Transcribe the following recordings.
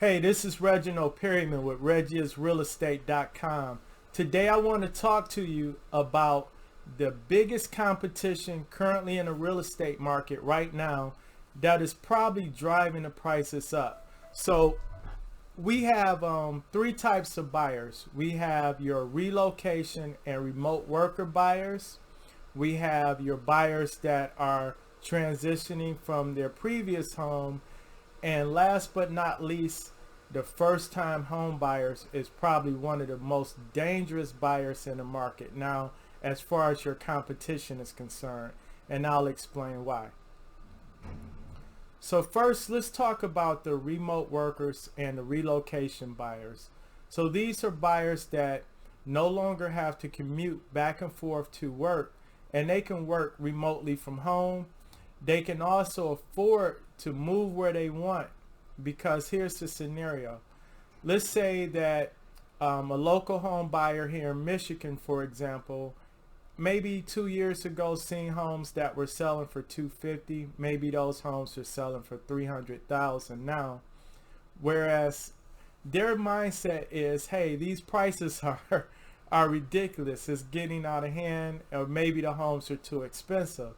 Hey, this is Reginald Perryman with RegiusRealEstate.com. Today I want to talk to you about the biggest competition currently in the real estate market right now that is probably driving the prices up. So we have three types of buyers. We have your relocation and remote worker buyers. We have your buyers that are transitioning from their previous home. And last but not least, the first time home buyers is probably one of the most dangerous buyers in the market now as far as your competition is concerned. And I'll explain why. So first, let's talk about the remote workers and the relocation buyers. So these are buyers that no longer have to commute back and forth to work, and they can work remotely from home. They can also afford to move where they want, because here's the scenario. Let's say that a local home buyer here in Michigan, for example, maybe 2 years ago seen homes that were selling for $250. Maybe those homes are selling for $300,000 now, whereas their mindset is, hey, these prices are ridiculous, it's getting out of hand, or maybe the homes are too expensive.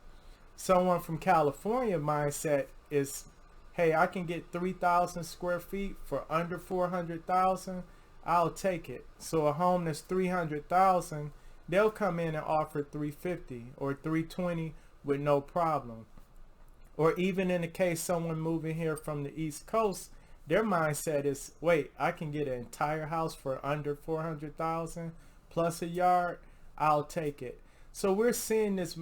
Someone from California mindset is, hey, I can get 3,000 square feet for under 400,000. I'll take it. So a home that's 300,000, they'll come in and offer 350 or 320 with no problem. Or even in the case someone moving here from the East Coast, their mindset is, wait, I can get an entire house for under 400,000 plus a yard. I'll take it. So we're seeing this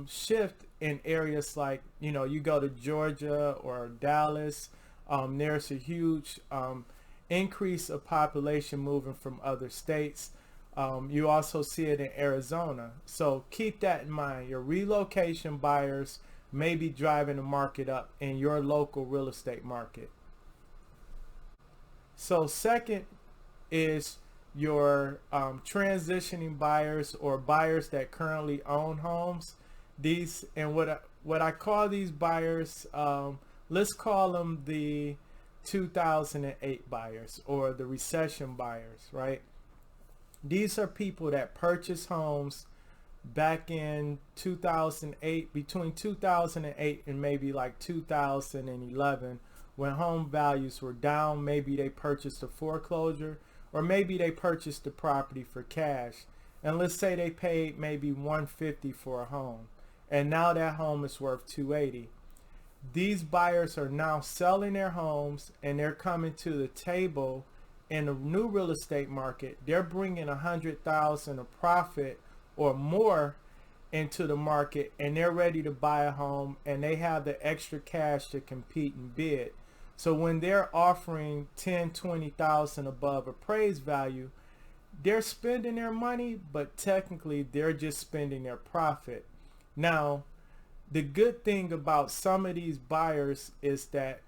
shift in areas like, you go to Georgia or Dallas, there's a huge increase of population moving from other states. You also see it in Arizona. So keep that in mind. Your relocation buyers may be driving the market up in your local real estate market. So second is your transitioning buyers, or buyers that currently own homes. These, and what I call these buyers, let's call them the 2008 buyers or the recession buyers, right? These are people that purchased homes back in 2008, between 2008 and maybe like 2011, when home values were down. Maybe they purchased a foreclosure, or maybe they purchased the property for cash, and let's say they paid maybe $150 for a home, and now that home is worth $280. These buyers are now selling their homes, and they're coming to the table in the new real estate market. They're bringing $100,000 of profit or more into the market, and they're ready to buy a home, and they have the extra cash to compete and bid. So when they're offering $10,000, $20,000 above appraised value, they're spending their money, but technically they're just spending their profit. Now, the good thing about some of these buyers is that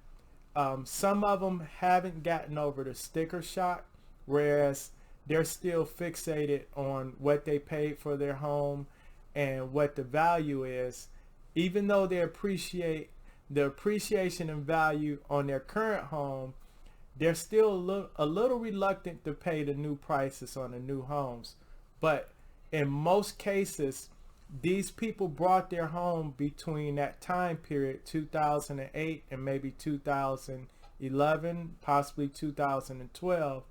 some of them haven't gotten over the sticker shock, whereas they're still fixated on what they paid for their home and what the value is. Even though they appreciate the appreciation and value on their current home, they're still a little reluctant to pay the new prices on the new homes. But in most cases, these people brought their home between that time period, 2008 and maybe 2011, possibly 2012.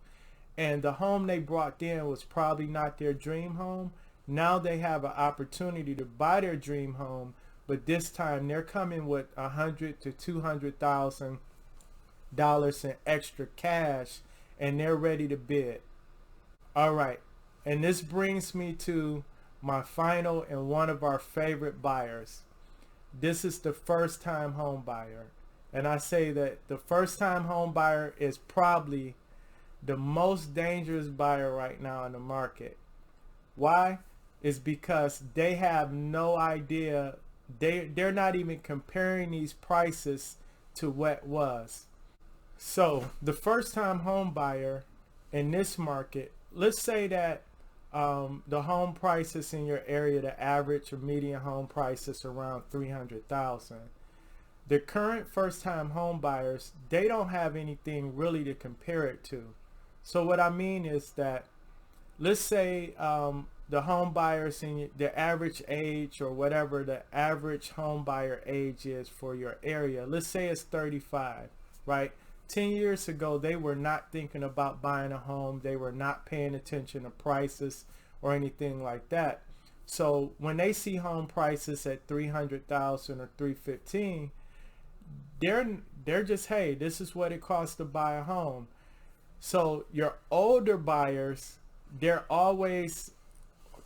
And the home they brought in was probably not their dream home. Now they have an opportunity to buy their dream home, but this time they're coming with $100,000 to $200,000 in extra cash, and they're ready to bid. All right, and this brings me to my final and one of our favorite buyers. This is the first time home buyer. And I say that the first time home buyer is probably the most dangerous buyer right now in the market. Why? Is because they have no idea. They're not even comparing these prices to what was. So the first time home buyer in this market, let's say that the home prices in your area, the average or median home price is around $300,000. the current first-time home buyers, they don't have anything really to compare it to. So what I mean is that, let's say the home buyers in the average age, or whatever the average home buyer age is for your area, let's say it's 35, right? 10 years ago, they were not thinking about buying a home. They were not paying attention to prices or anything like that. So when they see home prices at 300,000 or 315, they're just, hey, this is what it costs to buy a home. So your older buyers, they're always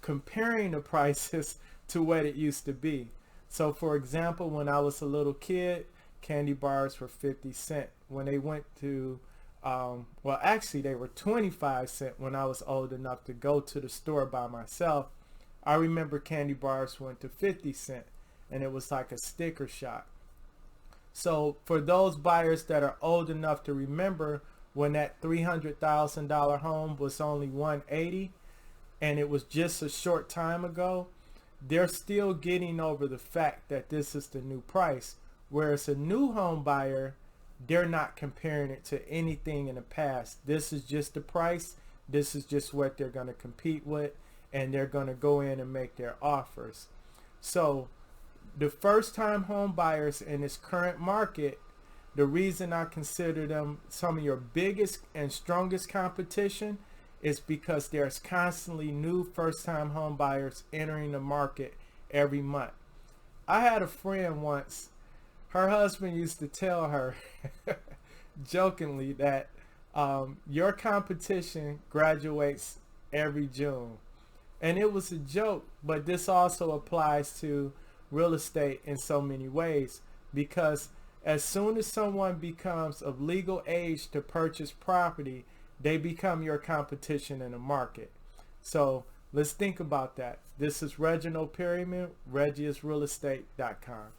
comparing the prices to what it used to be. So for example, when I was a little kid, candy bars were 50 cents. When they went to, well, actually they were 25 cents when I was old enough to go to the store by myself. I remember candy bars went to 50 cents, and it was like a sticker shock. So for those buyers that are old enough to remember when that $300,000 home was only 180, and it was just a short time ago, they're still getting over the fact that this is the new price. Whereas a new home buyer, they're not comparing it to anything in the past. This is just the price. This is just what they're going to compete with, and they're going to go in and make their offers. So the first time home buyers in this current market, the reason I consider them some of your biggest and strongest competition is because there's constantly new first time home buyers entering the market every month. I had a friend once, her husband used to tell her jokingly that your competition graduates every June. And it was a joke, but this also applies to real estate in so many ways, because as soon as someone becomes of legal age to purchase property, they become your competition in the market. So let's think about that. This is Reginald Perryman, RegiusRealEstate.com.